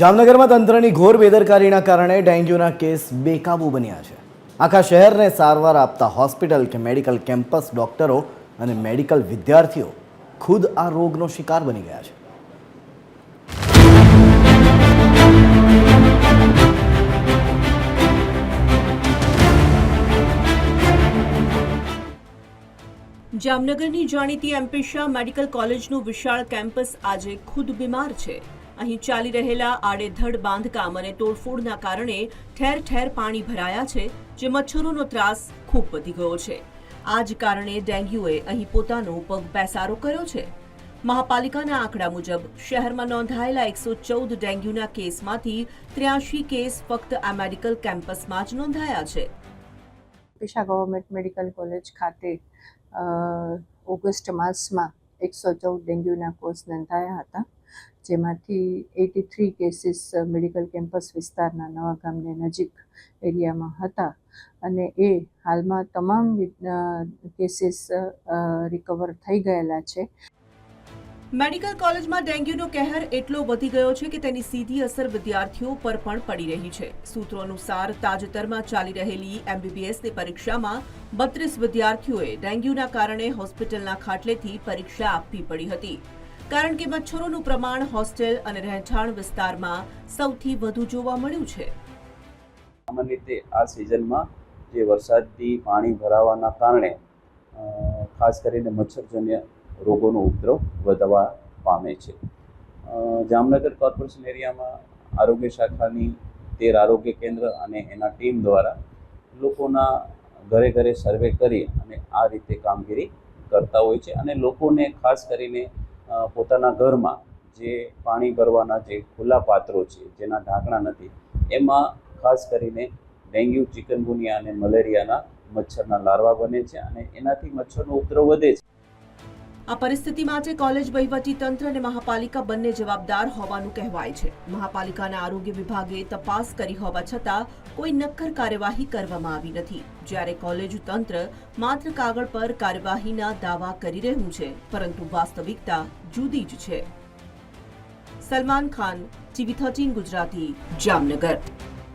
જામનગરમાં તંત્રની ઘોર બેદરકારીના કારણે ડેન્ગ્યુના કેસ બેકાબૂ બન્યા છે। આખા શહેરને સારવાર આપતા હોસ્પિટલ કે મેડિકલ કેમ્પસ ડોક્ટરો અને મેડિકલ વિદ્યાર્થીઓ ખુદ આ રોગનો શિકાર બની ગયા છે। જામનગરની જાણીતી એમપી શાહ મેડિકલ કોલેજનું વિશાળ કેમ્પસ આજે ખુદ બીમાર છે। અહીં ચાલી રહેલા આડેધડ બાંધકામ અને તોડફોડના કારણે ઠેર ઠેર પાણી ભરાયા છે, જે મચ્છરોનો ત્રાસ ખૂબ વધી ગયો છે। આ જ કારણે ડેન્ગ્યુએ અહીં પોતાનો પગ પેસારો કર્યો છે। મહાપાલિકાના આંકડા મુજબ શહેરમાં નોંધાયેલા 114 ડેન્ગ્યુના કેસમાંથી 83 કેસ ફક્ત આ મેડિકલ કેમ્પસમાં જ નોંધાયા છે। પેશા ગવર્મેન્ટ મેડિકલ કોલેજ ખાતે ઓગસ્ટ માસમાં 114 ડેન્ગ્યુના કેસ નોંધાયા હતા, જેમાંથી 83 કેસીસ મેડિકલ કેમ્પસ વિસ્તારના નવા ગામને નજીક એરિયામાં હતા અને એ હાલમાં તમામ કેસીસ રિકવર થઈ ગયેલા છે। મેડિકલ કોલેજમાં ડેન્ગ્યુનો કહેર એટલો વધી ગયો છે કે તેની સીધી અસર વિદ્યાર્થીઓ પર પણ પડી રહી છે। સૂત્રો અનુસાર તાજેતરમાં ચાલી રહેલી MBBSની પરીક્ષામાં 32 વિદ્યાર્થીઓએ ડેન્ગ્યુના કારણે હોસ્પિટલના ખાટલેથી પરીક્ષા આપવી પડી હતી, કારણ કે મચ્છરોનું પ્રમાણ હોસ્ટેલ અને રહેઠાણ વિસ્તારમાં સૌથી વધુ જોવા મળ્યું છે। સામાન્ય રીતે આ સિઝનમાં જે વરસાદથી પાણી ભરાવાના કારણે ખાસ કરીને મચ્છરજન્ય રોગોનો ઉપદ્રવ વધવા પામે છે। જામનગર કોર્પોરેશન એરિયામાં આરોગ્ય શાખાની 13 આરોગ્ય કેન્દ્ર અને એના ટીમ દ્વારા લોકોના ઘરે ઘરે સર્વે કરી અને આ રીતે કામગીરી કરતા હોય છે અને લોકોને ખાસ કરીને પોતાના ઘરમાં જે પાણી ભરવાના જે ખુલ્લા પાત્રો છે, જેના ઢાંકણા નથી, એમાં ખાસ કરીને ડેન્ગ્યુ, ચિકનગુનિયા અને મલેરિયાના મચ્છરના લાર્વા બને છે અને એનાથી મચ્છરનો ઉપદ્રવ વધે છે। આ પરિસ્થિતિ માટે કોલેજ વહીવટી તંત્ર અને મહાપાલિકા બંને જવાબદાર હોવાનું કહેવાય છે। મહાપાલિકાના આરોગ્ય વિભાગે તપાસ કરી હોવા છતાં કોઈ નક્કર કાર્યવાહી કરવામાં આવી નથી, જ્યારે કોલેજ તંત્ર માત્ર કાગળ પર કાર્યવાહીના દાવા કરી રહ્યું છે, પરંતુ વાસ્તવિકતા જુદી જ છે। સલમાન ખાન, TV13 ગુજરાતી, જામનગર।